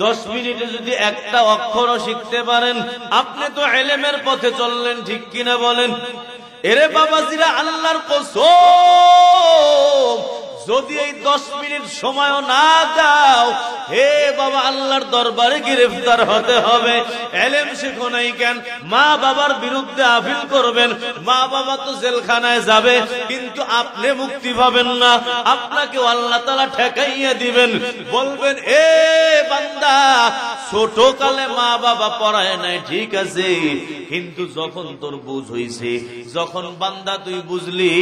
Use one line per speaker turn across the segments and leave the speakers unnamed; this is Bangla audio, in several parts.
10 মিনিটে যদি একটা অক্ষরও শিখতে পারেন, আপনি তো ইলমের পথে চললেন, ঠিক কিনা বলেন? এরে বাবাজিরা, আল্লাহর কসম, যদি এই 10 মিনিট সময়ও না দাও, হে বাবা, আল্লাহর দরবারে গ্রেফতার হতে হবে। ইলম শিখো নাই কেন? মা বাবার বিরুদ্ধে আপিল করবেন, মা বাবা তো জেলখানায় যাবে, কিন্তু আপনি মুক্তি পাবেন না। আপনাকে আল্লাহ তাআলা ঠেকাইয়া দিবেন, বলবেন, এ বান্দা, ছোট কালে মা বাবা পড়ায় নাই, ঠিক আছে, কিন্তু যখন তোর বুঝ হইছে, যখন বান্দা তুই বুঝলি,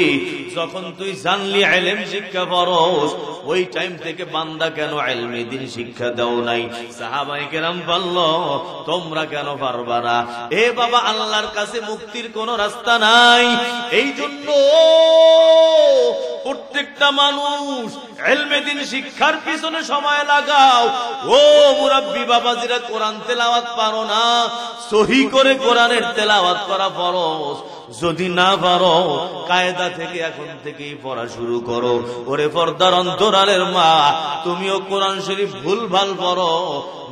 যখন তুই জানলি ইলম শিক্ষা ফরজ, ওই টাইম থেকে বান্দা কেন ইলমে দ্বীন শিক্ষা দাও নাই? সাহাবায়ে কেরাম বলল, তোমরা কেন পারবা না? এ বাবা, আল্লাহর কাছে মুক্তির কোনো রাস্তা নাই। এই জন্য প্রত্যেকটা মানুষ ইলমে দ্বীন শিক্ষার পিছনে সময় লাগাও। ও মুরাব্বি বাবাজিরা, কোরআন তেলাওয়াত পারো না, সহি করে কোরআনের তেলাওয়াত করা ফরজ। যদি না পারো, কায়দা থেকে এখন থেকেই পড়া শুরু করো। ওরে পর্দার অন্তরালের মা, তুমিও কোরআন শরীফ ভুল ভাল পড়ো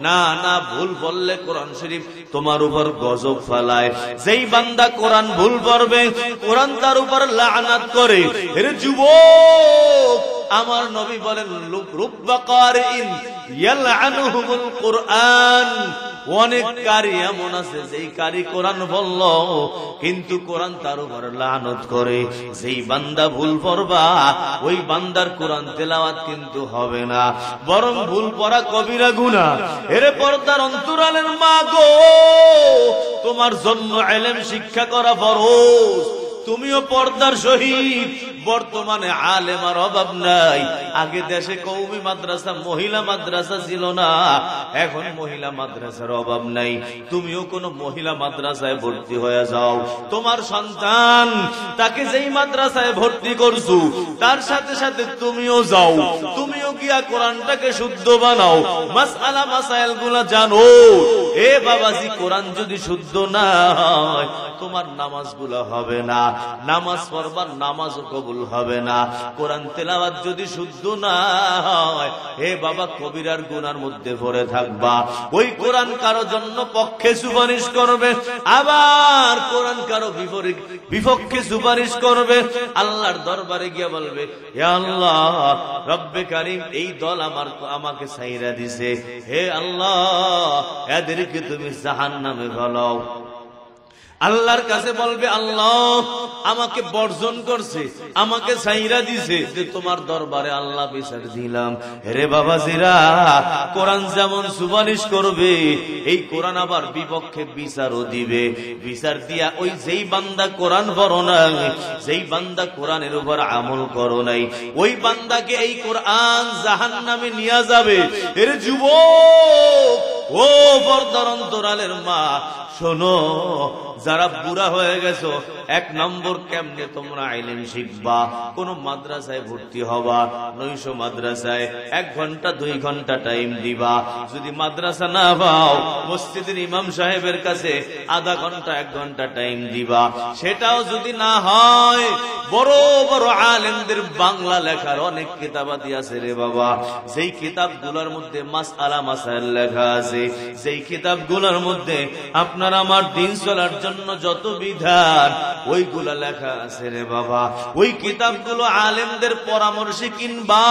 না। না, ভুল বললে কোরআন শরীফ তোমার উপর গজব ফেলায়। যেই বান্দা কোরআন ভুল পড়বে, কোরআন তার উপর লাআনাত করে। এর যুবক, আমার নবী বলেন, রুব্বা কারিইন ইয়ালআনুহুমুল কুরআন, অনেক কারি এমন আছে যেই কারি কোরআন বলল, কিন্তু কোরআন তার উপর লানত করে। যেই বান্দা ভুল পড়বা, ওই বান্দার কোরআন তেলাওয়াত কিন্তু হবে না, বরং ভুল পড়া কবিরা গুনাহ। এরে পর্দার অন্তরালের মা গো, তোমার জন্য ইলম শিক্ষা করা ফরজ। তুমিও পর্দার শহীদ। বর্তমানে আলেমার অভাব নাই। আগে দেশে কওমি মাদ্রাসা, মহিলা মাদ্রাসা ছিল না, এখন মহিলা মাদ্রাসার অভাব নাই। তুমিও কোন মহিলা মাদ্রাসায় ভর্তি হয়ে যাও। তোমার সন্তান, তাকে যেই মাদ্রাসায় ভর্তি করছো, তার সাথে সাথে তুমিও যাও। তুমিও গিয়া কোরআনটাকে শুদ্ধ বানাও, মাসআলা মাসাইল গুলা জানো। এ বাবাজি, কোরআন যদি শুদ্ধ না হয়, তোমার নামাজগুলো হবে না। নামাজ পড়বার নামাজও কবুল হবে না। কোরআন তেলাওয়াত যদি শুদ্ধ না হয়, হে বাবা, কবিরার গুনার মধ্যে পড়ে থাকবা। ওই কোরআন কারো জন্য পক্ষে সুপারিশ করবে, আবার কোরআন কারো বিপক্ষে সুপারিশ করবে। আল্লাহর দরবারে গিয়ে বলবে, হে আল্লাহ, রব্বে কারীম, এই দল আমাকে ছাইরা দিছে, হে আল্লাহ, এদেরকে তুমি জাহান্নামে ফেলাও। আল্লাহর কাছে বলবে, আল্লাহ আমাকে বর্জন করছে, আমাকে ছাইরা দিছে, যে তোমার দরবারে আল্লাহ বিচার দিলাম। রে বাবাজিরা, কোরআন যেমন সুপারিশ করবে, এই কোরআন আবার বিপক্ষে বিচারও দিবে। বিচার দিয়া ওই যেই বান্দা কোরআন পড়ো নাই, যেই বান্দা কোরআনের উপর আমল করো নাই, ওই বান্দাকে এই কোরআন জাহান্নামে নিয়ে যাবে। এর যুবক, ও পর্দার অন্তরালের মা, শোনো, যারা বুড়া হয়ে গেছো, 1 নম্বর, কেমনে তোমরা ইলম শিখবা? কোন মাদ্রাসায় ভর্তি হবা, নৈশ মাদ্রাসায় 1 ঘন্টা 2 ঘন্টা টাইম দিবা। যদি মাদ্রাসা না পাও, মসজিদের ইমাম সাহেবের কাছে আধা ঘন্টা 1 ঘন্টা টাইম দিবা। সেটাও যদি না হয়, বড় বড় আলেমদের বাংলা লেখার অনেক কিতাবাদি আছে রে বাবা, যেই কিতাবগুলোর মধ্যে মাসআলা মাসাইল লেখা আছে, যেই কিতাবগুলোর মধ্যে আপনার আমার দিন চলার জন্য যত বিধান, ওইগুলা লেখা আছে রে বাবা। ওই কিতাবগুলো আলেমদের পরামর্শে কিনবা,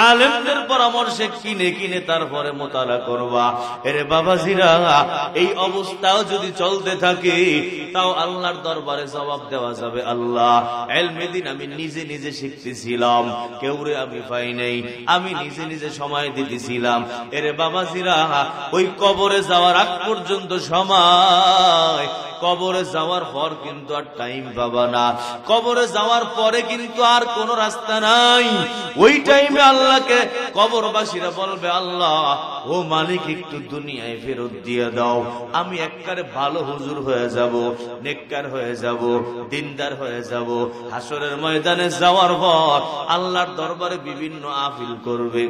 আলেমদের পরামর্শে কিনে তারপরে মোতালা করবা। এরে বাবাজিরা, এই অবস্থাও যদি চলতে থাকে, তাও আল্লাহর দরবারে জবাব দেওয়া যাবে, আল্লাহ, ইলমে দ্বীন আমি নিজে নিজে শিখতেছিলাম, কেউরে আমি পাই নাই, আমি নিজে নিজে সময় দিতেছিলাম। এরে বাবাজিরা, ওই কবরে যাওয়ার আগ পর্যন্ত সময়, কবরে যাওয়ার পর কিন্তু আর টাইম পাবা না। কবরে যাওয়ার পরে কিন্তু আর কোন রাস্তা নাই। ওই টাইমে আল্লাহকে কবরবাসীরা বলবে, আল্লাহ, ও মালিক, একটু দুনিয়ায় ফেরত দিয়ে দাও, আমি একবারে ভালো হুজুর হয়ে যাব, নেককার হয়ে যাব, দিনদার হয়ে যাব। হাসরের ময়দানে যাওয়ার পর আল্লাহর দরবারে বিভিন্ন আপিল করবে।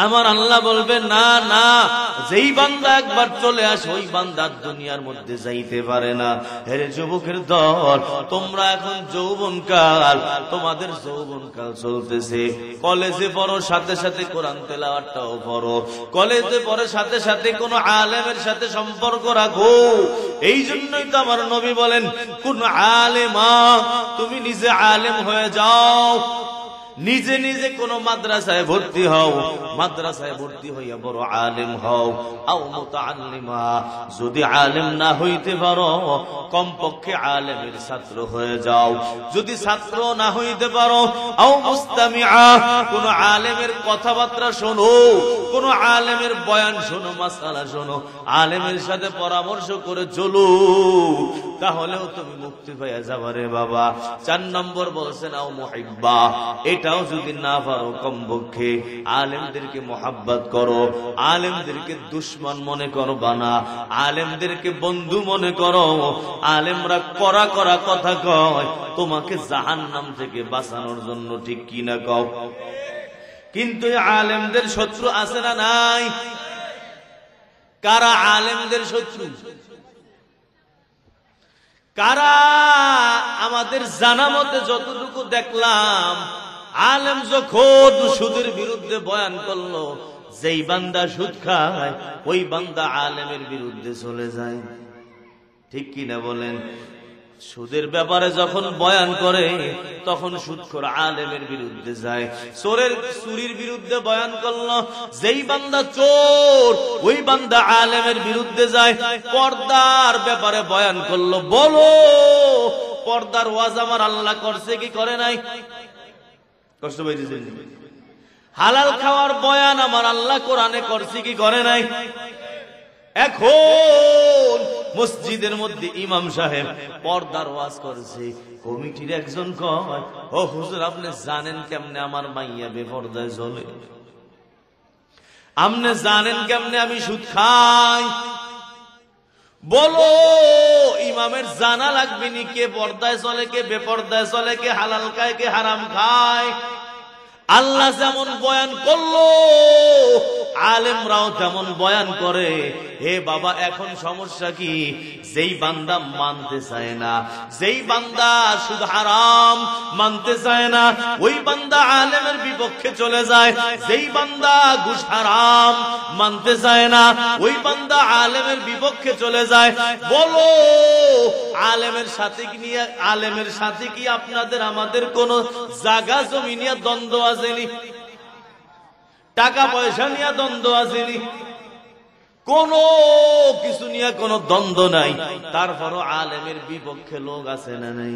আমার আল্লাহ বলবে, না না, যেই বান্দা একবার চলে আসে, ওই বান্দা দুনিয়ার মধ্যে যাইতে পারে না। হেরে যুবকের দল, তোমরা এখন যৌবনকাল, তোমাদের যৌবনকাল চলতেছে। কলেজে পড়ো, সাথে সাথে কোরআন তেলাওয়াতটাও পড়ো। কলেজে পড়ে সাথে সাথে কোন আলেমের সাথে সম্পর্ক রাখো। এই জন্যই তো আমার নবী বলেন, কোন আলেমা, তুমি নিজে আলেম হয়ে যাও, নিজে নিজে কোন মাদ্রাসায় ভর্তি হও, মাদ্রাসায় ভর্তি হইয়া বড় আলেম হও। আও মুতাআল্লিমা, যদি আলেম না হইতে পারো কমপক্ষে আলেমের ছাত্র হয়ে যাও। যদি ছাত্র না হইতে পারো, আও মুস্তামিআ, কোন আলেমের কথাবার্তা শোনো, কোন আলেমের বয়ান শোনো, মাসআলা শোনো, আলেমের সাথে পরামর্শ করে চলো, তাহলেও তুমি মুক্তি পেয়ে যাবে রে বাবা। 4 নম্বর বলছেন আও মুহিব্বা, এটাও যদি না পারো কমপক্ষে আলেমদেরকে মোহাব্বত করো, আলেমদেরকে দুশমন মনে করবা না, আলেমদেরকে বন্ধু মনে করো। আলেমরা করা করা কথা কয় তোমাকে জাহান্নাম থেকে বাঁচানোর জন্য, ঠিক কি না কও? কিন্তু আলেমদের শত্রু আছে না নাই? কারা আলেমদের শত্রু? কারা? আমাদের জানা মতে যতটুকু দেখলাম, আলেম যখন সুদের বিরুদ্ধে বয়ান করলো, যেই বান্দা সুদ খায় ওই বান্দা আলেমের বিরুদ্ধে চলে যায়, ঠিক কিনা বলেন? সুদের ব্যাপারে যখন বয়ান করে তখন সুদখোর আলেমের বিরুদ্ধে যায়। চুরির বিরুদ্ধে বয়ান করলো, যেই বান্দা চোর ওই বান্দা আলেমের বিরুদ্ধে যায়। পর্দার ব্যাপারে বয়ান করলো, বলো পর্দার ওয়াজ আমার আল্লাহ করছে কি করে নাই? কষ্ট পাইতেছেন? হালাল খাওয়ার বয়ান আমার আল্লাহ কোরআনে করছে কি করে নাই? এখন মসজিদের মধ্যে ইমাম সাহেব পর্দার ওয়াজ করছে, কমিটির একজন কয়, ও হুজুর আপনি জানেন কেমনে আমার মাইয়া বেপর্দায় চলে? আপনি জানেন কেমনে আমি সুদ খাই? বলো ইমামের জানা লাগবে নি কে পর্দায় চলে, কে বেপর্দায় চলে, কে হালাল খায়, কে হারাম খায়? আল্লাহ যেমন বয়ান করলো আলেমরাও তেমন বয়ান করে। হে বাবা, এখন সমস্যা কি? যেই বান্দা মানতে চায় না, যেই বান্দা সুদ হারাম মানতে চায় না, ওই বান্দা আলেমের বিপক্ষে চলে যায়। যেই বান্দা ঘুষ হারাম মানতে চায় না, ওই বান্দা আলেমের বিপক্ষে চলে যায়। বলো আলেমের সাথে কি নিয়ে, আলেমের সাথে কি আপনাদের আমাদের কোন জায়গা জমি নিয়ে দ্বন্দ্ব আসেনি? টাকা পয়সা নিয়ে দ্বন্দ্ব আসেনি? কোন কিছু নিয়ে কোনো দ্বন্দ্ব নাই। তারপরও আলেমের বিপক্ষে লোক আছে না নাই?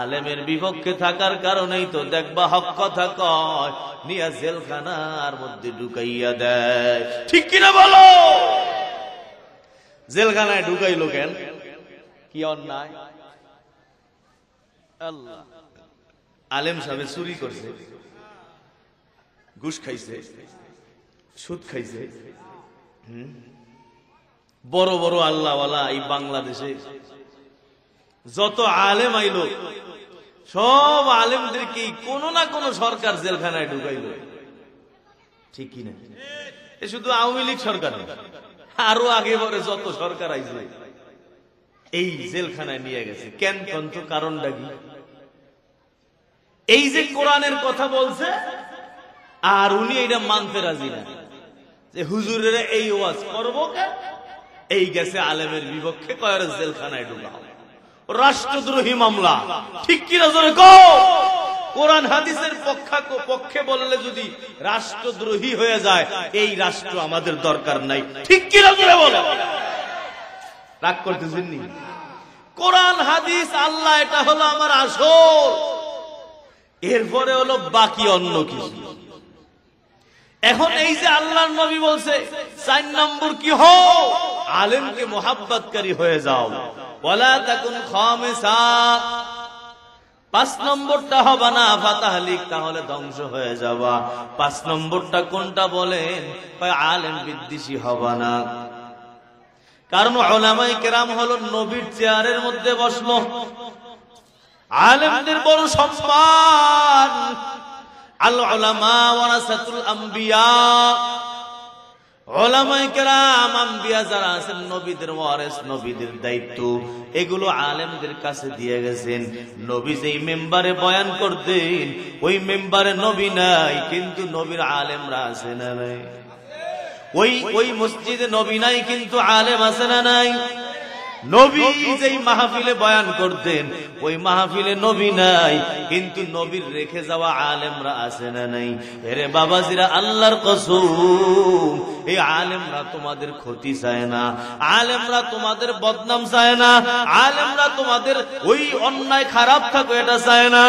আলেমের বিপক্ষে থাকার কারণেই তো দেখবা হক কথা কয় নিয়ে জেলখানার মধ্যে ঢুকাইয়া দেয়, ঠিক কিনা বলো? জেলখানায় ঢুকাইলো কেন? কি অন্যায়? আল্লাহ, আলেম সাহেব চুরি করছে, ঘুষ খাইছে, সুদ খাইছে। বড় বড় আল্লাহওয়ালা এই বাংলাদেশে যত আলেম আইলো, সব আলেমদেরকে কোনো না কোনো সরকার জেলখানায় ঢুকাইলো, ঠিক কিনা? এ শুধু আওয়ামী লীগ সরকার, আরো আগে পরে যত সরকার আইছে এই জেলখানায় নিয়ে গেছে। কেন? কন্ত কারণটা কি? এই যে কোরআনের কথা বলছে আর উনি এটা মানতে রাজি না, যে হুজুরের এই ওয়াজ করবো, এই গেছে আলেমের বিপক্ষে, কয়ের জেলখানায় ঢুকাও, রাষ্ট্রদ্রোহী মামলা, ঠিক কিনা জোরে কও? কোরআন হাদিসের পক্ষে বললে যদি রাষ্ট্রদ্রোহী হয়ে যায়, এই রাষ্ট্র আমাদের দরকার নাই, ঠিক কিনা জোরে বলো? রাগ করতেছেন নি? কোরআন হাদিস আল্লাহ, এটা হলো আমার আসল, এরপরে হলো বাকি অন্য কিছু। এখন এই যে আল্লাহর নবী বলছে 4 নম্বর কি হও? আলেমকে মোহাব্বতকারী হয়ে যাও, ওয়ালা তাকুন খামিসা। 5 নম্বরটা হবে না ফাতাহলিক, তাহলে ধ্বংস হয়ে যাবা। 5 নম্বরটা কোনটা বলেন? আলেম বিদ্বেষী হবে না। কারণ উলামায়ে কেরাম হলো নবীর চেয়ারের মধ্যে বসলো, আলেমদের বড় সম্মান। আল উলামা ওয়ারাসাতুল আম্বিয়া, উলামায়ে কেরাম আম্বিয়া যারা আছেন নবীদের ওয়ারিস, নবীদের দায়িত্ব এগুলো আলেমদের কাছে দিয়ে গেছেন। নবী যেই মেম্বারে বয়ান করতেন ওই মেম্বারে নবী নাই, কিন্তু নবীর আলেমরা আছে না নাই? ওই মসজিদে নবী নাই, কিন্তু আলেম আছে না নাই? নবী যেই মাহফিলে বয়ান করতেন ওই মাহফিলে নবী নাই, কিন্তু নবীর রেখে যাওয়া আলেমরা আছে না নাই? এরে বাবাজিরা, আল্লাহর কসম, এই আলেমরা তোমাদের ক্ষতি চায় না, আলেমরা তোমাদের বদনাম চায় না, আলেমরা তোমাদের ওই অন্যায় খারাপ থাকো এটা চায় না,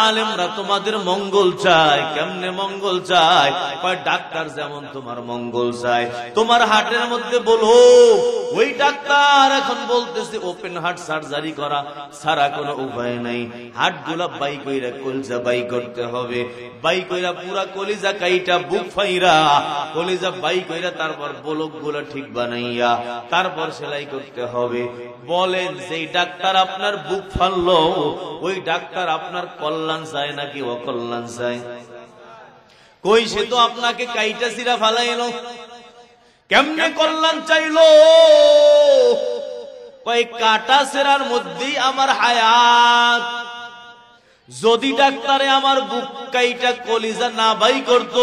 আলেমরা তোমাদের মঙ্গল চায়। কেমনে মঙ্গল চায়? কয় ডাক্তার যেমন তোমার মঙ্গল চায়। তোমার হার্টের মধ্যে বলো, ওই ডাক্তার এখন বলতেছে ওপেন হার্ট সার্জারি করা ছাড়া কোনো উপায় নাই, হার্ট গুলা বাই কইরা কলিজা বাই করতে হবে, বাই কইরা পুরা কলিজা কাইটা বুক ফাইরা কলিজা বাই কইরা তারপর বলক গুলা ঠিক বানাইয়া তারপর সেলাই করতে হবে। বলেন সেই ডাক্তার আপনার বুক ফাললো, ওই ডাক্তার আপনার কল্যাণ চায় নাকি অকল্যাণ চায়? কই, সে তো আপনাকে কাইটা সিরা ফালাইলো, কেমনে কল্যাণ চাইলো? কয় কাটা সেরার মধ্যেই আমার হায়াত। যদি ডাক্তারে আমার বুক কাইটা কলিজা না বাই করত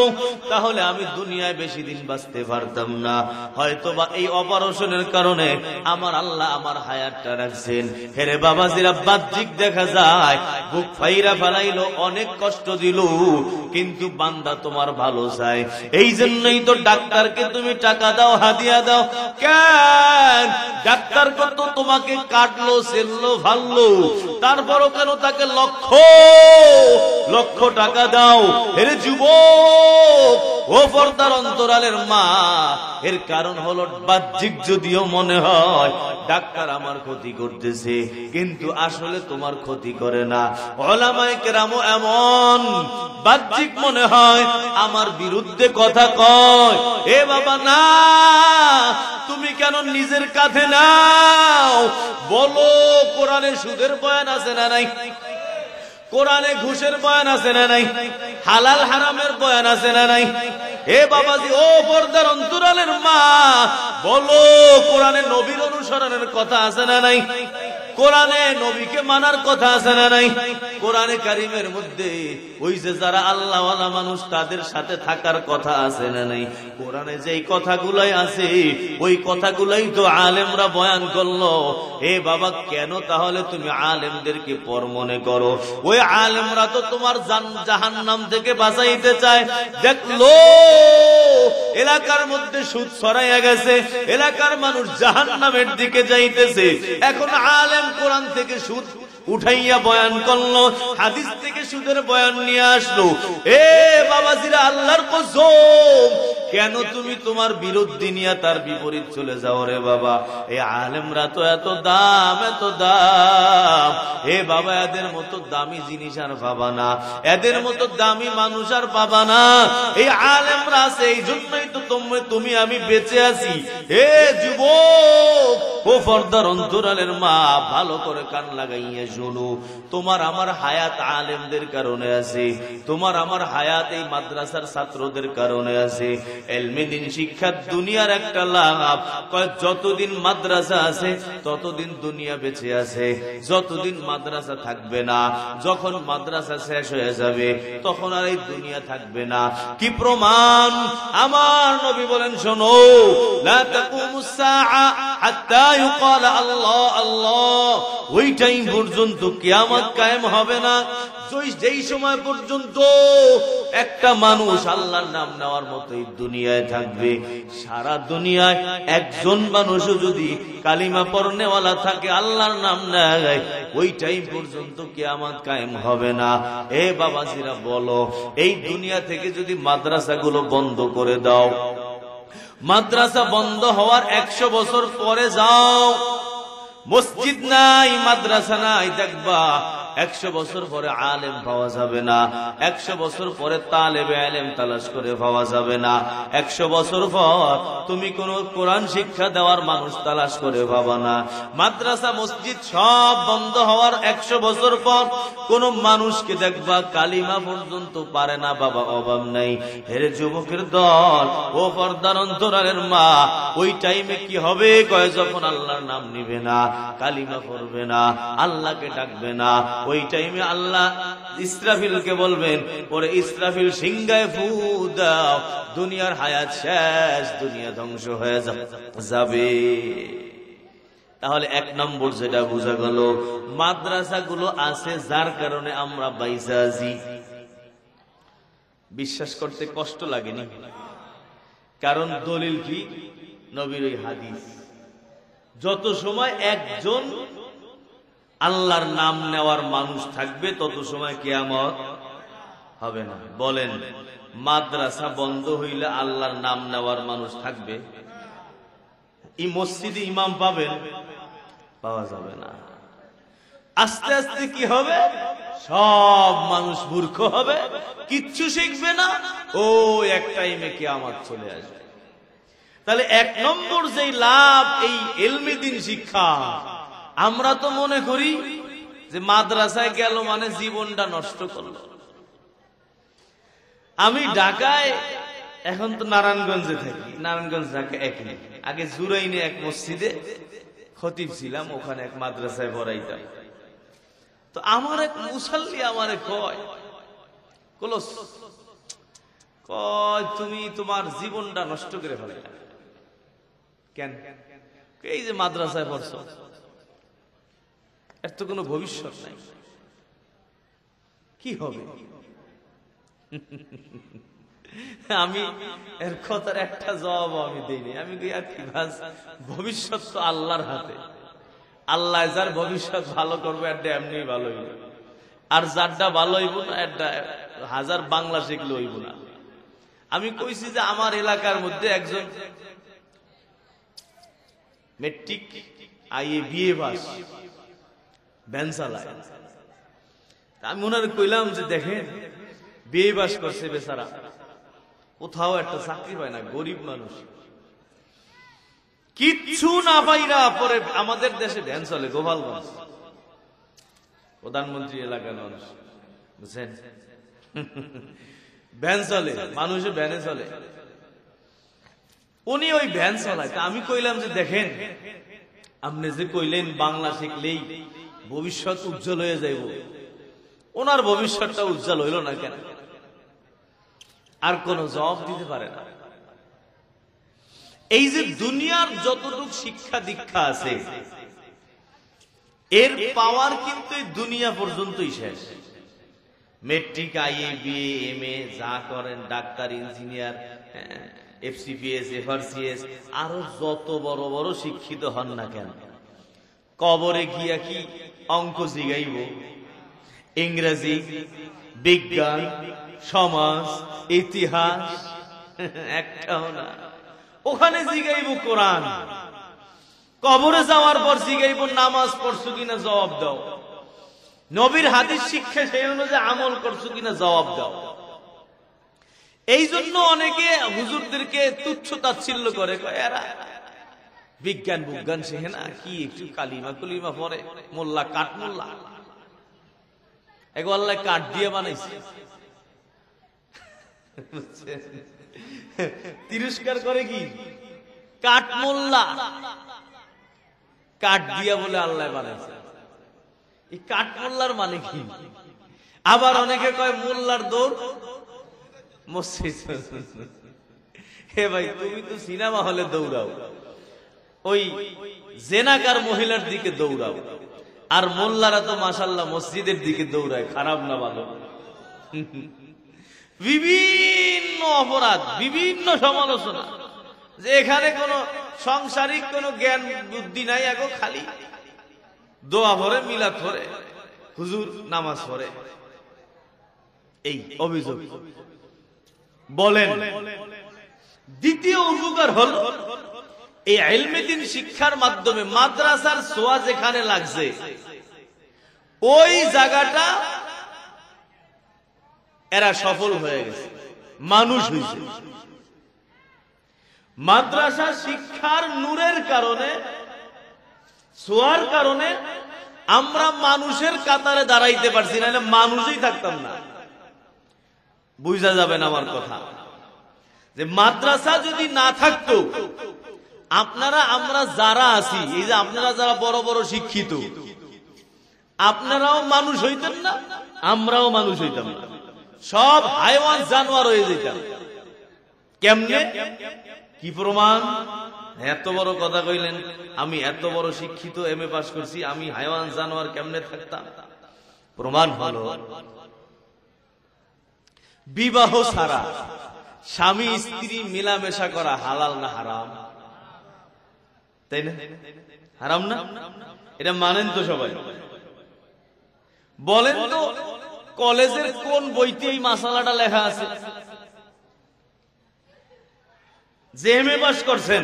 তাহলে আমি দুনিয়ায় বেশি দিন বাঁচতে পারতাম না। হয়তোবা এই অপারেশনের কারণে আমার আল্লাহ আমার হায়াতটা রাখছেন। হেরে বাবাজিরা, বাহ্যিক দেখা যায় বুক ফাইরা ফেলাইলো, অনেক কষ্ট দিল, কিন্তু বান্দা তোমার ভালো চায়। এই জন্যই তো ডাক্তারকে তুমি টাকা দাও, হাদিয়া দাও। কেন? ডাক্তার কত তোমাকে কাটলো, সেললো, ভাললো, তারপরও কেন তাকে লক্ষ লক্ষ টাকা দাও? এর যুবক ও পর্দার অন্তরালের মা, এর কারণ হলো বাহ্যিক যদিও মনে হয় ডাক্তার আমার ক্ষতি করতেছে, কিন্তু আসলে তোমার ক্ষতি করে না। উলামায়ে কেরামও এমন, বাহ্যিক মনে হয় আমার বিরুদ্ধে কথা কয়। এ বাবা না, তুমি কেন নিজের কাঁধে নাও? বলো, কোরআনে সুদের বয়ান আছে না নাই? কোরআনে ঘুষের বয়ান আছে না নাই? হালাল হারামের বয়ান আছে না নাই? এ বাবাজি, ও পর্দার অন্তরালের মা, বলো, কোরআনে নবীর অনুসরণের কথা আছে না নাই? কোরআনে নবীকে মানার কথা আছে না নাই? কোরআনে কারিমের মধ্যে ওই যে যারা আল্লাহওয়ালা মানুষ তাদের সাথে থাকার কথা আছে না নাই? কোরআনে যেই কথাগুলাই আছে ওই কথাগুলাই তো আলেমরা বয়ান করলো। এ বাবা, কেন তাহলে তুমি আলেমদেরকে পর মনে করো? ওই আলেমরা তো তোমার জাহান্নাম থেকে বাঁচাইতে চায়। দেখলো এলাকার মধ্যে সুদ ছড়াইয়া গেছে, এলাকার মানুষ জাহান্নামের দিকে যাইতেছে, এখন আলেম কোরআন থেকে সুদ উঠাইয়া বয়ান করলো, হাদিস থেকে সুদের বয়ান নিয়ে আসলো। এ বাবাজিরা, আল্লাহর কসম, কেন তুমি তোমার বিরুদ্ধে নিয়ে তার বিপরীত চলে যাও রে বাবা? এই আলেমরা তো এত দাম, এত দাম। হে বাবা, এদের মতো দামি জিনিস আর পাবা না, এদের মতো দামি মানুষ আর পাবা না। এই আলেমরা আছে, এই জন্যই তো তুমি আমি বেঁচে আছি। হে যুবক ও পর্দার অন্তরালের মা, ভালো করে কান লাগাইয়া শোনো, তোমার আমার হায়াত আলেমদের কারণে আছে, তোমার আমার হায়াত এই মাদ্রাসার ছাত্রদের কারণে আছে। ইলমে দ্বীন শিক্ষা দুনিয়ার একটা লাভ। যতদিন মাদ্রাসা আছে ততদিন দুনিয়া বেঁচে আছে, যতদিন মাদ্রাসা থাকবে না, যখন মাদ্রাসা শেষ হয়ে যাবে তখন আর এই দুনিয়া থাকবে না। কি প্রমাণ? আমার নবী বলেন, শোনো, লা তাকুমুস সাআ হাত্তা ইউকাল আল্লাহ আল্লাহ। ওই টাইম পর্যন্ত কিয়ামত কায়েম হবে না যেই সময় পর্যন্ত একটা মানুষ আল্লাহর নাম নেওয়ার মতোই দুনিয়ায় থাকবে। সারা দুনিয়ায় একজন মানুষও যদি কালিমা পড়নেওয়ালা থাকে, আল্লাহর নাম নেয়, ওই টাইম পর্যন্ত কিয়ামত কায়েম হবে না। এ বাবাজিরা, বলো, এই দুনিয়া থেকে যদি মাদ্রাসাগুলো বন্ধ করে দাও, মাদ্রাসা বন্ধ হওয়ার 100 বছর পরে যাও, মসজিদ নাই, মাদ্রাসা নাই, দেখবা 100 বছর পরে আলেম পাওয়া যাবে না, 100 বছর পরে তালেবে ইলম তালাশ করে পাওয়া যাবে না, 100 বছর পর তুমি কোন কোরআন শিক্ষা দেওয়ার মানুষ তালাশ করে পাবা না। মাদ্রাসা মসজিদ সব বন্ধ হওয়ার 100 বছর পর কোন মানুষকে দেখবা কালিমা পর্যন্ত পারে না, বাবা অভাব নাই। হেরে যুবকের দল, ও পর্দার অন্তরালের মা, ওই টাইমে কি হবে কয়, যখন আল্লাহর নাম নিবে না, কালিমা পড়বে না, আল্লাহকে ডাকবে না, ওই টাইমে আল্লাহ ইসরাফিলকে বলবেন, ওরে ইসরাফিল সিংহায় ফু দাও, দুনিয়ার হায়াত শেষ, দুনিয়া ধ্বংস হয়ে যাবে। তাহলে 1 নম্বর যেটা বোঝা গেল, মাদ্রাসাগুলো আছে যার কারণে আমরা বাইসা আছি। বিশ্বাস করতে কষ্ট লাগেনি? কারণ দলিল কি? নবীর ওই হাদিস। যত সময় একজন আল্লাহর নাম নেওয়ার মানুষ থাকবে তত সময় কিয়ামত হবে না। বলেন, মাদ্রাসা বন্ধ হইলে আল্লাহর নাম নেওয়ার মানুষ থাকবে? এই মসজিদে ইমাম পাবেন? পাওয়া যাবে না। আস্তে আস্তে কি হবে? সব মানুষ মূর্খ হবে, কিচ্ছু শিখবে না, ও এক টাইমে কিয়ামত চলে আসবে। তাহলে 1 নম্বর যেই লাভ এই ইলমি দ্বীন শিক্ষা, আমরা তো মনে করি যে মাদ্রাসায় গেল মানে জীবনটা নষ্ট করলো। আমি ঢাকায়, এখন তো নারায়ণগঞ্জে থাকি, নারায়ণগঞ্জ ঢাকা একই। আগে জুরাইনে এক মসজিদে খতিব ছিলাম, ওখানে এক মাদ্রাসায় পড়াইতাম। তো আমার এক মুসাল্লি আমারে কয়, তুমি তোমার জীবনটা নষ্ট করে ফেলে। কেন? এই যে মাদ্রাসায় পড়ছো, এর তো কোনো ভবিষ্যৎ নাই, কি হবে? আমি এর কথার একটা জবাব আমি দিইনি। আমি ভবিষ্যৎ তো আল্লাহর হাতে, আল্লাহ যার ভবিষ্যৎ ভালো করবে একটা এমনি ভালো হইব, আর যারটা ভালো হইব না একটা 1000 বাংলা শিখলে হইব না। আমি কইছি যে আমার এলাকার মধ্যে একজন metric IA BA pass van চালায়। আমি ওনার কইলাম যে দেখেন, বিএ পাস করছে বেচারা, কোথাও একটা চাকরি পায় না, গরিব মানুষ, কিচ্ছু না পাইরা পরে আমাদের দেশে ভ্যান চলে, গোপালগঞ্জ, প্রধানমন্ত্রী এলাকার মানুষ, বুঝছেন? ভ্যান চলে, মানুষের ভ্যানে চলে, উনি ওই ভ্যান চালায়। আমি কইলাম যে দেখেন, আপনি যে কইলেন বাংলা শিখলেই ভবিষ্যৎ উজ্জ্বল হয়ে যাইব, ওনার ভবিষ্যৎটা উজ্জ্বল হইল না কেন? আর কোন জবাব দিতে পারে না। এই যে দুনিয়ার যতটুকু শিক্ষা দীক্ষা আছে, এর পাওয়ার কিন্তু এই দুনিয়া পর্যন্তই শেষ। মেট্রিক আইএ বিএ এমএ যা করেন, ডাক্তার ইঞ্জিনিয়ার এফসিপিএস এফআরসিএস আরো যত বড় বড় শিক্ষিত হন না কেন, কবরে গিয়া কি অঙ্ক জিগাইব, ইংরেজি, বিজ্ঞান, সমাজ, ইতিহাস, একটাও না। ওখানে জিগাইব কোরআন, কবরে যাওয়ার পর জিগাইব নামাজ পড়ছো কিনা জবাব দাও, নবীর হাদিস শিক্ষা সেই অনুযায়ী আমল করছো কিনা জবাব দাও। এই জন্য অনেকে হুজুরদেরকে তুচ্ছ তাচ্ছিল্য করে, এরা বিজ্ঞান বিজ্ঞান শেখে না, কি একটু কালিমা কুলিমা পড়ে, মোল্লা কাঠ মোল্লা, এগো আল্লাহ কাঠ দিয়ে বানাইছে, তিরস্কার করে কি কাঠ মোল্লা, কাঠ দিয়া বলে আল্লাহ বানাইছে। এই কাঠ মোল্লার মানে কি? আবার অনেকে কয় মোল্লার দৌড় মসজিদ। হে ভাই, তুমি তো সিনেমা হলে দৌড়াও, ওই জেনাকার মহিলার দিকে দৌড়াও, আর মোল্লারা তো মাশাআল্লাহ মসজিদের দিকে দৌড়ায়। খারাপ না ভালো? বিভিন্ন অপরাধ, বিভিন্ন সমালোচনা, যে এখানে কোন সাংসারিক কোন জ্ঞান বুদ্ধি নাই, এখন খালি দোয়া ভরে, মিলাদ ভরে, হুজুর নামাজ পড়ে, এই অভিযোগ। বলেন, দ্বিতীয় উপকার হল এই ইলমে দ্বীন শিক্ষার মাধ্যমে মাদ্রাসার ছোঁয়া যেখানে লাগছে, ওই জায়গাটা এরা সফল হয়ে গেছে, মানুষ হয়েছে। মাদ্রাসা শিক্ষার নূরের কারণে, ছোঁয়ার কারণে আমরা মানুষের কাতারে দাঁড়াইতে পারছি, নাহলে মানুষই থাকতাম না। বুঝা যাবেন আমার কথা, যে মাদ্রাসা যদি না থাকতো, আপনারা আমরা যারা আছি, এই যে আপনারা যারা বড় বড় শিক্ষিত, আপনারাও মানুষ হইতেন না, আমরাও মানুষ হইতাম না, সব হাইওয়ান জানোয়ার হয়ে যেতাম। কেমনে? কি প্রমাণ? এত বড় কথা কইলেন, আমি এত বড় শিক্ষিত, এমএ পাস করছি, আমি হাইওয়ান জানোয়ার কেমনে থাকতাম? প্রমাণ হলো, বিবাহ ছাড়া স্বামী স্ত্রী মেলামেশা করা হালাল না হারাম? তাই না? হারাম না? এটা মানেন তো সবাই? বলেন তো কলেজের কোন বইতে এই মাসালাটা লেখা আছে? যে এমএ পাস করছেন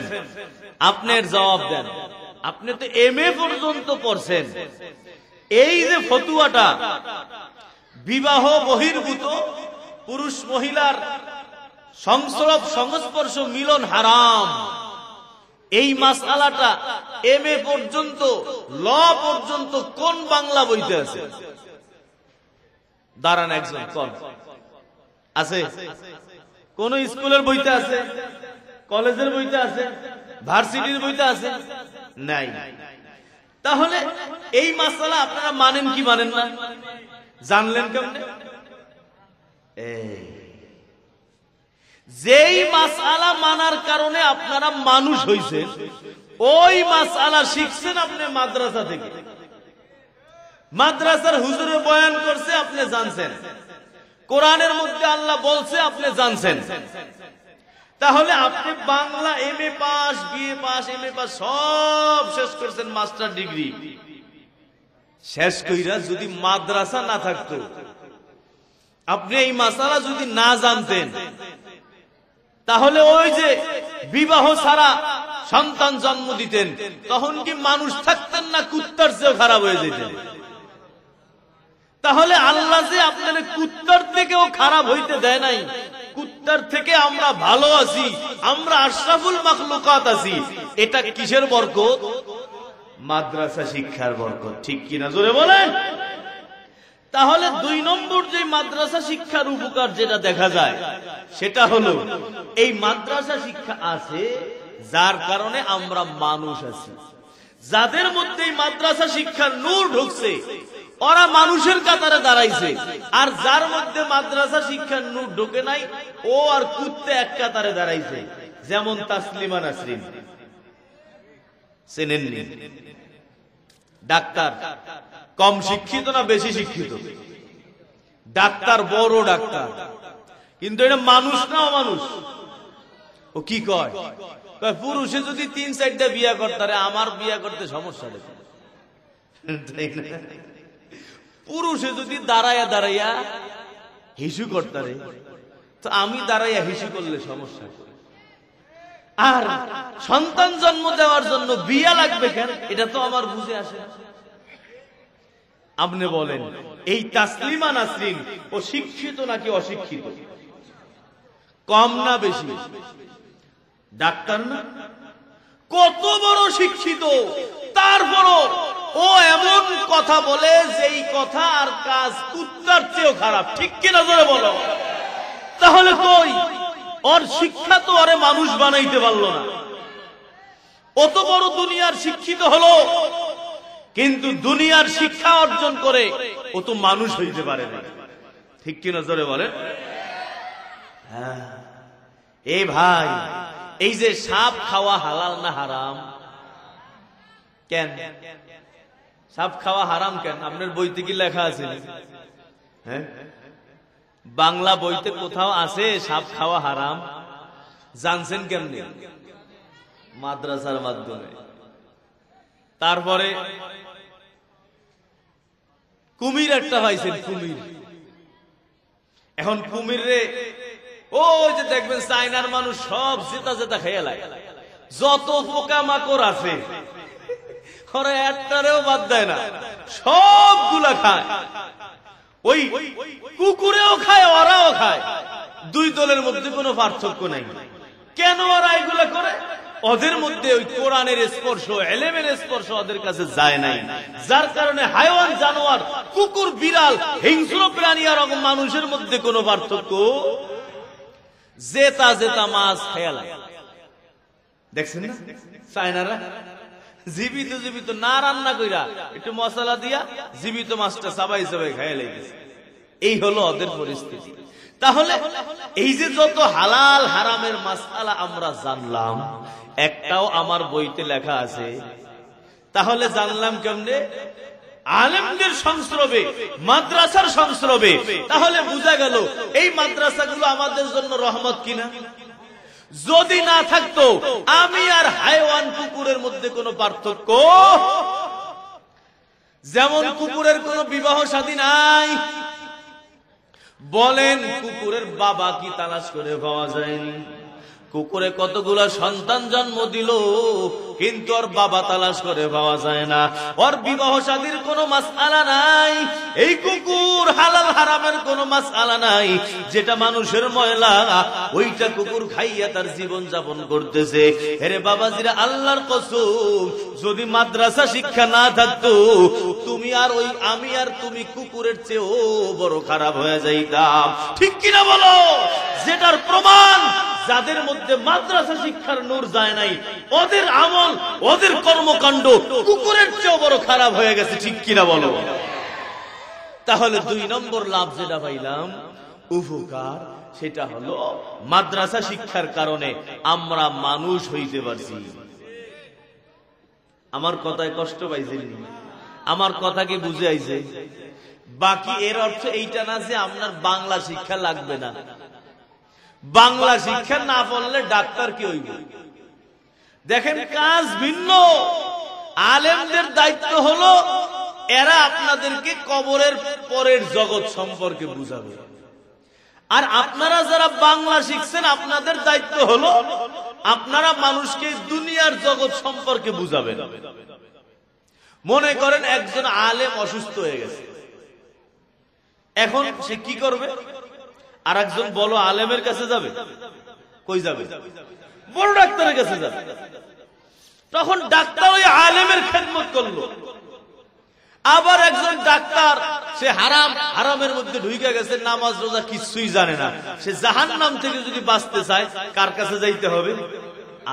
আপনার জবাব দেন, আপনি তো এমএ পর্যন্ত পড়ছেন। এই যে ফতুয়াটা, বিবাহ বহির্ভূত পুরুষ মহিলার সংস্পর্শ মিলন হারাম, এই মাসআলাটা এমএ পর্যন্ত, ল পর্যন্ত কোন বাংলা বইতে আছে? দাঁড়ান একজন, কোন আছে? কোন স্কুলের বইতে আছে? কলেজের বইতে আছে? ভার্সিটির বইতে আছে? নাই। তাহলে এই মাসআলা আপনারা মানেন কি মানেন না? জানলেন কেমনে? যেই মাসআলা মানার কারণে আপনারা মানুষ হইছেন, ওই মাসআলা শিখছেন আপনি মাদ্রাসা থেকে। মাদ্রাসার হুজুরে বয়ান করছে, আপনি জানছেন। কোরআনের মধ্যে আল্লাহ বলছে, আপনি জানছেন। তাহলে আপনি Bangla MA pass, BA pass, MA pass সব শেষ করছেন, মাস্টার ডিগ্রি শেষ কইরা যদি মাদ্রাসা না থাকতো, আপনি এই মাসালা যদি না জানতেন, তাহলে ওই যে বিবাহ ছাড়া সন্তান জন্ম দিতেন, তখন কি মানুষ থাকতেন না কুত্তার চেয়েও খারাপ হয়ে যেতেন? তাহলে আল্লাহ যে আপনার কুত্তার থেকেও খারাপ হইতে দেয় নাই, কুত্তার থেকে আমরা ভালো আছি, আমরা আশরাফুল মাখলুকাত আছি, এটা কিসের বরকত? মাদ্রাসা শিক্ষার বরকত। ঠিক কিনা জোরে বলেন? তাহলে 2 নম্বর যে মাদ্রাসা শিক্ষার উপকার যেটা দেখা যায়, সেটা হলো এই মাদ্রাসা শিক্ষা আছে, যার কারণে আমরা মানুষ আছি। যাদের মধ্যে এই মাদ্রাসা শিক্ষার নূর ঢুকছে, ওরা মানুষের কাতারে দাঁড়াইছে। আর যার মধ্যে মাদ্রাসা শিক্ষার নূর ঢোকে নাই, ও আর কুত্তে এক কাতারে দাঁড়াইছে। যেমন তাসলিমা নাসরিন, চেনেননি? ডাক্তার, কম শিক্ষিত না বেশি শিক্ষিত? ডাক্তার, বড় ডাক্তার, কিন্তু এটা মানুষ না অমানুষ? ও কি কয়? পুরুষে যদি 3-4টা বিয়া করতে, আমার বিয়া করতে সমস্যা দেখে। পুরুষে যদি দাঁড়াইয়া দাঁড়াইয়া হিসু করতে, তো আমি দাঁড়াইয়া হিসু করলে সমস্যা। আর সন্তান জন্ম দেওয়ার জন্য বিয়া লাগবে কেন? এটা তো আমার বুঝে আসে না। আপনি বলেন, এই তাসলিমা নাসরিন ও শিক্ষিত নাকি অশিক্ষিত? কম না বেশি? ডাক্তার না? কত বড় শিক্ষিত, তারপরও ও এমন কথা বলে যেই কথা আর কাজ কুত্তার চেয়েও খারাপ। ঠিক কিনা জোরে বলো? তাহলে কই ওর শিক্ষা তো আরে মানুষ বানাইতে পারলো না। অত বড় দুনিয়ার শিক্ষিত হলো, কিন্তু দুনিয়ার শিক্ষা অর্জন করে ও তো মানুষ হইতে পারে না। ঠিক কিনা জোরে বলেন? এই ভাই, এই যে সাপ খাওয়া হালাল না হারাম? কেন সাপ খাওয়া হারাম কেন? আপনার বইতে কি লেখা আছে? হ্যাঁ, বাংলা বইতে কোথাও আছে সাপ খাওয়া হারাম? জানছেন কেমনে? মাদ্রাসার মাধ্যমে। তারপরে কুমির একটা পাইছেন, কুমির। এখন কুমির রে, ওই যে দেখবেন চাইনার মানুষ সব জেতা জেতা খেয়ে লাগে, যত পোকা মাকড় আছে ওরা একটারেও বাদ দেয় না, সবগুলা খায়। ওই কুকুরেও খায়, ওরাও খায়, দুই দলের মধ্যে কোনো পার্থক্য নেই। কেন ওরা এগুলা করে? ওদের মধ্যে ওই কোরআনের স্পর্শ, এলেমের স্পর্শ ওদের কাছে যায় নাই, যার কারণে হায়াওয়ান, জানোয়ার, কুকুর, বিড়াল, হিংস্র প্রাণী আর মানুষের মধ্যে কোনো পার্থক্য। জেতা জেতা মাছ খেয়াল দেখছেন না চায়নারা, জীবিত জীবিত না রান্না কইরা একটু মশলা দিয়া জীবিত মাছটা চাবাই চাবাই খাইয়া লেগেছে। এই হলো ওদের পরিস্থিতি। তাহলে এই যে যত হালাল হারামের মাসআলা আমরা জানলাম, একটাও আমার বইতে লেখা আছে। তাহলে জানলাম কেমনে? আলেমদের সংস্রবে, মাদ্রাসার সংস্রবে। তাহলে বোঝা গেল এই মাদ্রাসাগুলো আমাদের জন্য রহমত কিনা। যদি না থাকতো আমি আর হায়াওয়ান, কুকুরের মধ্যে কোনো পার্থক্য, যেমন কুকুরের কোনো বিবাহ শাদী নাই। বলেন কুকুরের বাবা কি তালাশ করে পাওয়া যায়নি? কুকুরে কতগুলা সন্তান জন্ম দিল, কিন্তু ওর বাবা তালাশ করে পাওয়া যায় না। ওর বিবাহ শাদীর কোনো মাসআলা নাই। এই কুকুর হালাল হারামের কোনো মাসআলা নাই। যেটা মানুষের ময়লা, ওইটা কুকুর খাইয়া তার জীবন যাপন করতেছে। আরে বাবাজিরা, আল্লাহর কসম, যদি মাদ্রাসা শিক্ষা না থাকতো, তুমি আর ওই আমি আর তুমি কুকুরের চেয়েও বড় খারাপ হয়ে যাইতাম। ঠিক কিনা বলো? যেটার প্রমাণ, যাদের মধ্যে মাদ্রাসা শিক্ষার নূর যায় নাই, ওদের আমল, ওদের কর্মকাণ্ড কুকুরের চেয়েও বড় খারাপ হয়ে গেছে। ঠিক কিনা বলো? তাহলে 2 নম্বর লাভ যেটা পাইলাম, উপকার, সেটা হলো মাদ্রাসা শিক্ষার কারণে আমরা মানুষ হইতে পারছি। আমার কথায় কষ্ট পাইছেন? আমার কথা কি বুঝে আইছে? বাকি এর অর্থ এইটা না যে আপনার বাংলা শিক্ষা লাগবে না। বাংলা শিক্ষা না পড়লে ডাক্তার কি হইব? দেখেন, কাজ ভিন্ন। আলেমদের দায়িত্ব হলো এরা আপনাদেরকে কবরের পরের জগৎ সম্পর্কে বুঝাবে। আর আপনারা যারা বাংলা শিখছেন, আপনাদের দায়িত্ব হলো আপনারা মানুষকে দুনিয়ার জগৎ সম্পর্কে বুঝাবেন। মনে করেন একজন আলেম অসুস্থ হয়ে গেছে, এখন সে কি করবে? আর একজন বড় আলেমের কাছে যাবে। কই যাবে? বড় ডাক্তারের কাছে যাবে। তখন ডাক্তার ওই আলেমের খেদমত করলো। আবার একজন ডাক্তার, সে হারামের মধ্যে ঢুকে গেছে, নামাজ রোজা কিছুই জানে না। সে জাহান্নাম থেকে যদি বাঁচতে চায়, কার কাছে যাইতে হবে?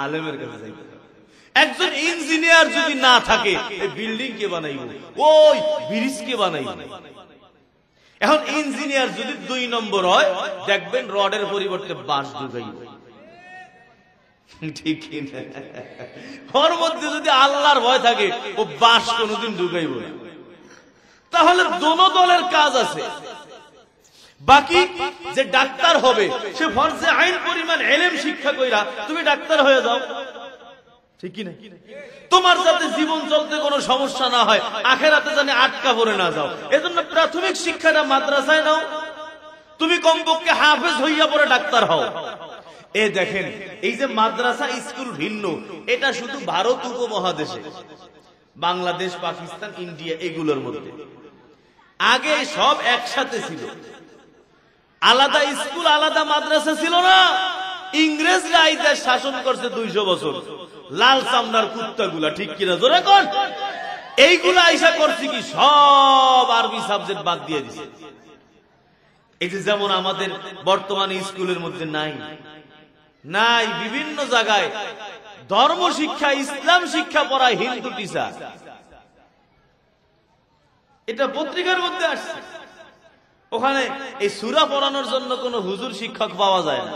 আলেমের কাছে যাইতে হবে। একজন ইঞ্জিনিয়ার যদি না থাকে, এই বিল্ডিং কে বানাইব? ওই ব্রিজ কে বানাইব? এখন ইঞ্জিনিয়ার যদি 2 নম্বর হয়, দেখবেন রডের পরিবর্তে বাঁশ ঢুকাইব। ঠিক না? ওর মধ্যে যদি আল্লাহর ভয় থাকে, ও বাঁশ কোনোদিন ঢুকাইব না। তাহলে দোনো দলের কাজ আছে। বাকি যে ডাক্তার হবে, সে ফরজে আইন পরিমাণ ইলম শিক্ষা কইরা তুমি ডাক্তার হয়ে যাও। ঠিক কি না? তোমার যাতে জীবন চলতে কোনো সমস্যা না হয়, আখেরাতে জানি আটকা পড়ে না যাও, এজন্য প্রাথমিক শিক্ষাটা মাদ্রাসায় নাও। তুমি কমপক্ষে হাফেজ হইয়া পরে ডাক্তার হও। এ দেখেন, এই যে মাদ্রাসা স্কুল ভিন্ন, এটা শুধু ভারত উপমহাদেশে, বাংলাদেশ, পাকিস্তান, ইন্ডিয়া, এগুলোর মধ্যে। আগে সব একসাথে ছিল, আলাদা স্কুল আলাদা মাদ্রাসা ছিল না। ইংরেজরা এই দেশ শাসন করছে 200 বছর। লাল চামড়ার কুত্তাগুলা, ঠিক কিনা জোরে কোন? এইগুলা আইসা করছে কি, সব আরবি সাবজেক্ট বাদ দিয়ে দিছে। এই যে যেমন আমাদের বর্তমানে স্কুলের মধ্যে নাই বিভিন্ন জায়গায় ধর্ম শিক্ষা, ইসলাম শিক্ষা পড়ায় হিন্দু টিচার। এটা পত্রিকার মধ্যে আসছে। ওখানে এই সূরা পড়ানোর জন্য কোন হুজুর শিক্ষক পাওয়া যায় না।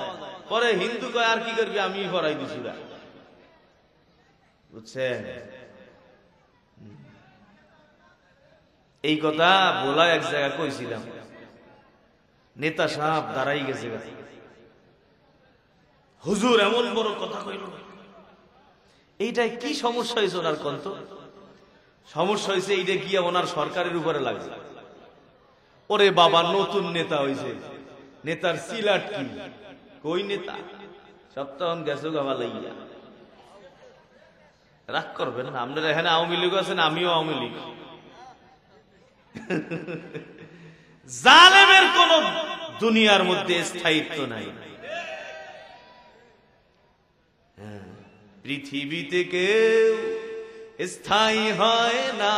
পরে হিন্দু কয়, আর কি করবি, আমি পড়াই দি সূরা। বুঝছেন? এই কথা বলা এক জায়গায় কইছিলাম, নেতা সাহেব দাঁড়াই গেছে, হুজুর এমন বড় কথা কইল। এইটাই কি সমস্যা হয়েছে ওনার? কন্ত সমস্যা হয়েছে এইটা গিয়া ওনার সরকারের উপরে লাগছে। ওরে বাবা, নতুন নেতা হয়েছে, নেতার সিলাট কি, কই নেতা সপ্তাহ গেছো গাওয়া লাইয়া। রাগ করবেন না, আপনারা এখানে আওয়ামী লীগ আছেন, আমিও আওয়ামী লীগ। জালেমের কোন দুনিয়ার মধ্যে স্থায়িত্ব নাই। পৃথিবীতে কেউ স্থায়ী হয় না,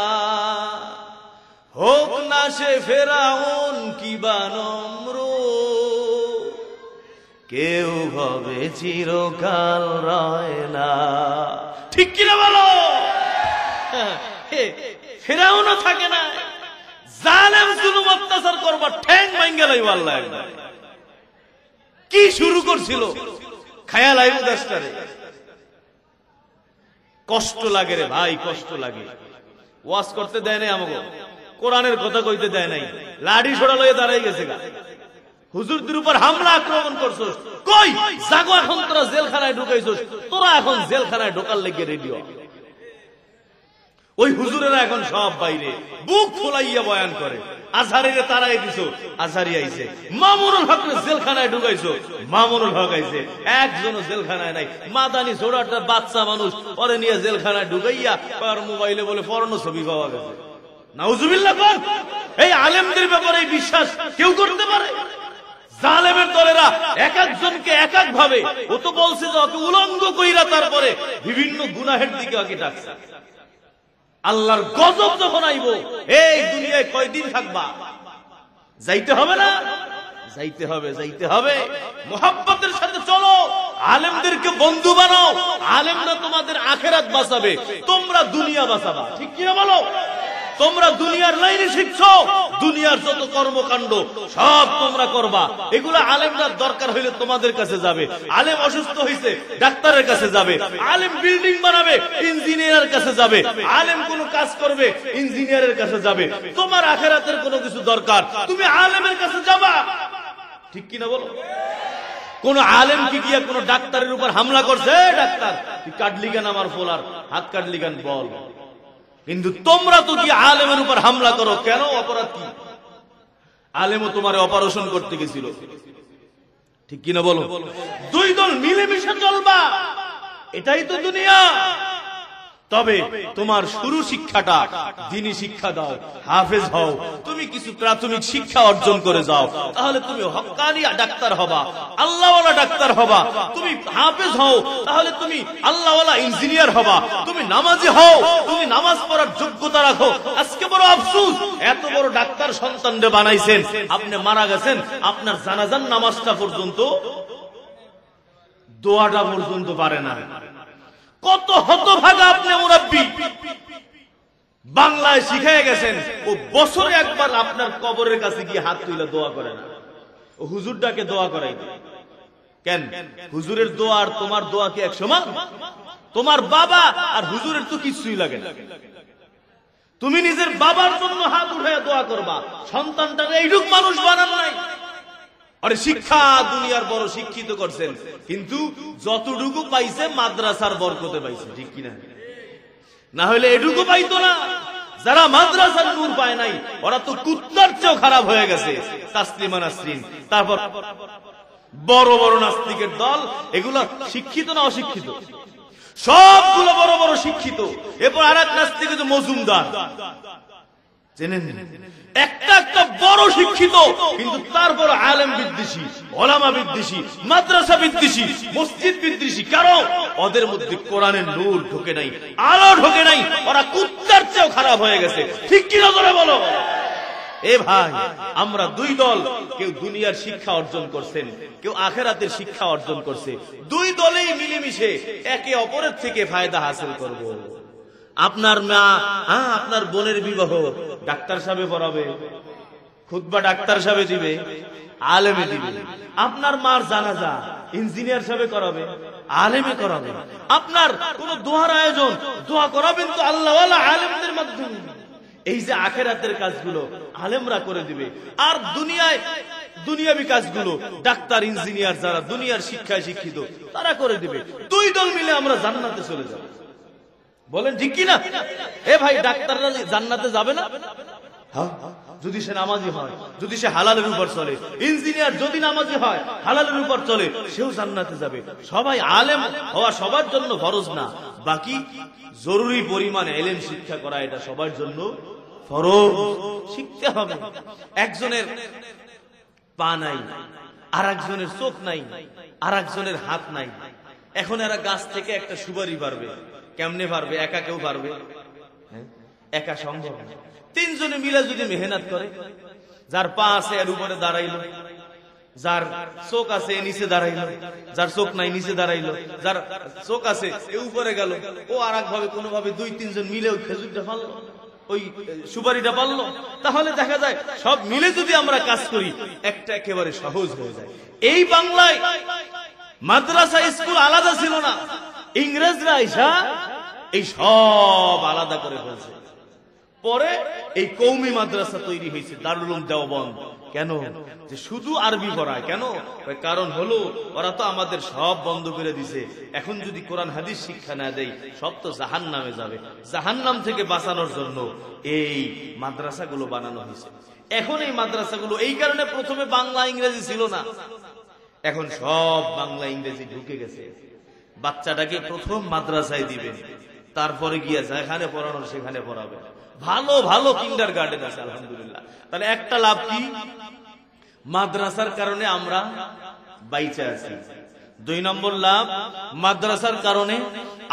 হোক না সে ফেরাউন কিবা নমরুদ, কেউ হবে চিরকাল রয় না। ঠিক কিনা বলো? ফেরাউনও থাকে না, জালেম জুলুম অত্যাচার করবার ঠ্যাং ভাঙ্গে লাইব আল্লাহ। কি শুরু করছিল, খায়া লাইব দেশটারে। কষ্ট লাগে রে ভাই, কষ্ট লাগে। ওয়াজ করতে দেয় নাই আমাকে, কোরআনের কথা কইতে দেয় নাই, লাঠি ছোড়া লইয়া দাঁড়াই গেছে গা। হুজুরদের উপর হামলা আক্রমণ করছস, কই জাগো, এখন তোরা জেলখানায় ঢুকাইছস, তোরা এখন জেলখানায় ঢোকার লেগে রেডিও। ওই হুজুরেরা এখন সব বাইরে বুক ফুলাইয়া বয়ান করে। আজহারিরে তারাই দিছো, আজহারি আইছে। মামুনুল হকরে জেলখানায় ঢুকাইছো, মামুনুল হক আইছে। একজনও জেলখানায় নাই। মাদানি ছোড়াটা বাচ্চা মানুষ, পরে নিয়ে জেলখানায় ঢুকাইয়া আর মোবাইলে বলে পর্ণ ছবি পাওয়া গেছে। নাউজুবিল্লাহ। এই আলেমদের ব্যাপারে এই বিশ্বাস কেউ করতে পারে? জালেমের দলেরা এক একজনকে এক এক ভাবে, ও তো বলছে যে ওকে উলঙ্গ কইরা তারপরে বিভিন্ন গুনাহের দিকে ওকে ডাকছে। আল্লাহর গজব যখন আইব, এই দুনিয়ায় কয়দিন থাকবা? যাইতে হবে না? যাইতে হবে, যাইতে হবে। মুহাব্বতের সাথে চলো, আলেমদেরকে বন্ধু বানাও। আলেমরা তোমাদের আখিরাত বাঁচাবে, তোমরা দুনিয়া বাঁচাবা। ঠিক কিনা বলো? তোমরা দুনিয়ার লাইনে শিখছো, দুনিয়ার যত কর্মকাণ্ড সব তোমরা করবা। এগুলো আলেমরা দরকার হইলে তোমাদের কাছে যাবে। আলেম অসুস্থ হয়েছে, ডাক্তারের কাছে যাবে। আলেম বিল্ডিং বানাবে, ইঞ্জিনিয়ারের কাছে যাবে। আলেম কোন কাজ করবে, ইঞ্জিনিয়ারের কাছে যাবে। তোমার আখিরাতের কোনো কিছু দরকার, তুমি আলেমের কাছে যাবা। ঠিক কিনা বলো? কোন আলেম কি গিয়া কোন ডাক্তারের উপর হামলা করছে? ডাক্তার তুই কাটলি কেন আমার ফোলার, হাত কাটলি কেন বল। কিন্তু তোমরা তো কি আলেমের উপর হামলা করো কেন? অপরাধ কি? আলেমও তোমার অপারেশন করতে গেছিল। ঠিক কিনা বলো? দুই দল মিলেমিশে চলবা, এটাই তো দুনিয়া। তবে তোমার শুরু শিক্ষাটা দ্বীনি শিক্ষা দাও, হাফেজ হও। তুমি কিছু প্রাথমিক শিক্ষা অর্জন করে যাও, তাহলে তুমি হক্কানি ডাক্তার হবা, আল্লাহওয়ালা ডাক্তার হবা। তুমি হাফেজ হও, তাহলে তুমি আল্লাহওয়ালা ইঞ্জিনিয়ার হবা। তুমি নামাজি হও, তুমি নামাজ পড়ার যোগ্যতা রাখো। আজকে বড় আফসোস, এত বড় ডাক্তার সন্তানরে বানাইছেন, আপনি মারা গেছেন, আপনার জানাজার নামাজটা পর্যন্ত, দোয়াটা পর্যন্ত পারে না। কত হতভাগা আপনি মুরাব্বি, বাংলায় শিখাই গেছেন, ও বছরে একবার আপনার কবরের কাছে গিয়ে হাত তুলে দোয়া করে না, ও হুজুরটাকে দোয়া করাই। কেন? হুজুরের দোয়া আর তোমার দোয়া কি এক সমান? তোমার বাবা আর হুজুরের তো কিছুই লাগে না। তুমি নিজের বাবার জন্য হাত উঠায় দোয়া করবা, সন্তানটার এইটুক মানুষ বানান নাই। আরে শিক্ষা দুনিয়ার বড় শিক্ষিত করছেন, কিন্তু যতটুকু পাইছে মাদ্রাসার বরকতে পাইছে। ঠিক কিনা? না হলে এটুকু পাইতো না। যারা মাদ্রাসার নূর পায় নাই, ওরা তো কুত্তার চেয়েও খারাপ হয়ে গেছে। তাসলিমা নাসরিন, তারপর বড় বড় নাস্তিকের দল, এগুলো শিক্ষিত না অশিক্ষিত? সবগুলো বড় বড় শিক্ষিত। এরপর আর এক নাস্তিক হচ্ছে মজুমদার, চেনেন? একটা একটা বড় শিক্ষিত, কিন্তু তারপর আলেম বিদ্বেষী, ওলামা বিদ্বেষী, মাদ্রাসা বিদ্বেষী, মসজিদ বিদ্বেষী। কারণ ওদের মধ্যে কোরআনের নূর ঢোকে নাই, আলো ঢোকে নাই। ওরা কুত্তার চেয়েও খারাপ হয়ে গেছে। ঠিক কিনা ধরে বলো? এ ভাই, আমরা দুই দল, কেউ দুনিয়ার শিক্ষা অর্জন করছেন, কেউ আখিরাতের শিক্ষা অর্জন করছে। দুই দলেই মিলেমিশে একে অপরের থেকে ফায়দা হাসিল করব। আপনার মা, আপনার বোনের বিবাহ ডাক্তার সাহেব পড়াবে, খুতবা ডাক্তার সাহেব দিবে, আলেমে দিবে। আপনার মার জানাজা ইঞ্জিনিয়ার সাহেব করাবে, আলেমে করাবে। আপনার কোন দোয়ার আয়োজন, দোয়া করাবেন তো আল্লাহওয়ালা আলেমদের মাধ্যমে। এই যে আখিরাতের কাজগুলো আলেমরা করে দিবে, আর দুনিয়াবি কাজগুলো ডাক্তার ইঞ্জিনিয়ার যারা দুনিয়ার শিক্ষায় শিক্ষিত তারা করে দিবে। দুই দল মিলে আমরা জান্নাতে চলে যাব। বলেন ঠিক কিনা? এ ভাই, ডাক্তাররা জান্নাতে যাবে না? যদি সে নামাজি হয়, যদি সে হালালের উপর চলে। ইঞ্জিনিয়ার যদি নামাজি হয়, হালালের উপর চলে, সেও জান্নাতে যাবে। সবাই আলেম হওয়া সবার জন্য ফরজ না। বাকি জরুরি পরিমাণে ইলম শিক্ষা করা এটা সবার জন্য ফরজ, শিখতে হবে। একজনের পা নাই, আর একজনের চোখ নাই, আর একজনের হাত নাই। এখন এরা গাছ থেকে একটা সুপারি পারবে, কেমনে পারবে? একা কেউ পারবে? একা সম্ভব না। তিনজনে মিলে যদি মেহনত করে, যার পা আছে এর উপরে দাঁড়াইলো, যার চোখ আছে নিচে দাঁড়াইলো, যার চোখ নাই নিচে দাঁড়াইলো, যার চোখ আছে এ উপরে গেল, ও আর এক ভাবে কোনোভাবে দুই তিনজন মিলে ওই খেজুরটা পারলো, ওই সুপারিটা পারলো। তাহলে দেখা যায় সব মিলে যদি আমরা কাজ করি একটা একেবারে সহজ হয়ে যায়। এই বাংলায় মাদ্রাসা স্কুল আলাদা ছিল না, ইংরেজরা আইসা এই সব আলাদা করে ফেলছে। পরে এই কওমি মাদ্রাসা তৈরি হয়েছে, দারুল উলুম দেওবন্দ। কেন? যে শুধু আরবি পড়ায়। কেন? কারণ হলো ওরা তো আমাদের সব বন্ধ করে দিছে। এখন যদি কোরআন হাদিস শিক্ষা না দেয় সব তো জাহান্নামে যাবে। জাহান্নাম থেকে বাঁচানোর জন্য এই মাদ্রাসাগুলো বানানো হয়েছে। এখন এই মাদ্রাসাগুলো এই কারণে প্রথমে বাংলা ইংরেজি ছিল না, এখন সব বাংলা ইংরেজি ঢুকে গেছে। বাচ্চাটাকে প্রথম মাদ্রাসায় দিবেন, তারপরে গিয়ে যেখানে পড়ানোর সেখানে পড়াবে। ভালো ভালো কিন্ডার গার্ডেন আছে আলহামদুলিল্লাহ। তাহলে একটা লাভ কি? মাদ্রাসার কারণে আমরা বাইচে আছি। 2 নম্বর লাভ, মাদ্রাসার কারণে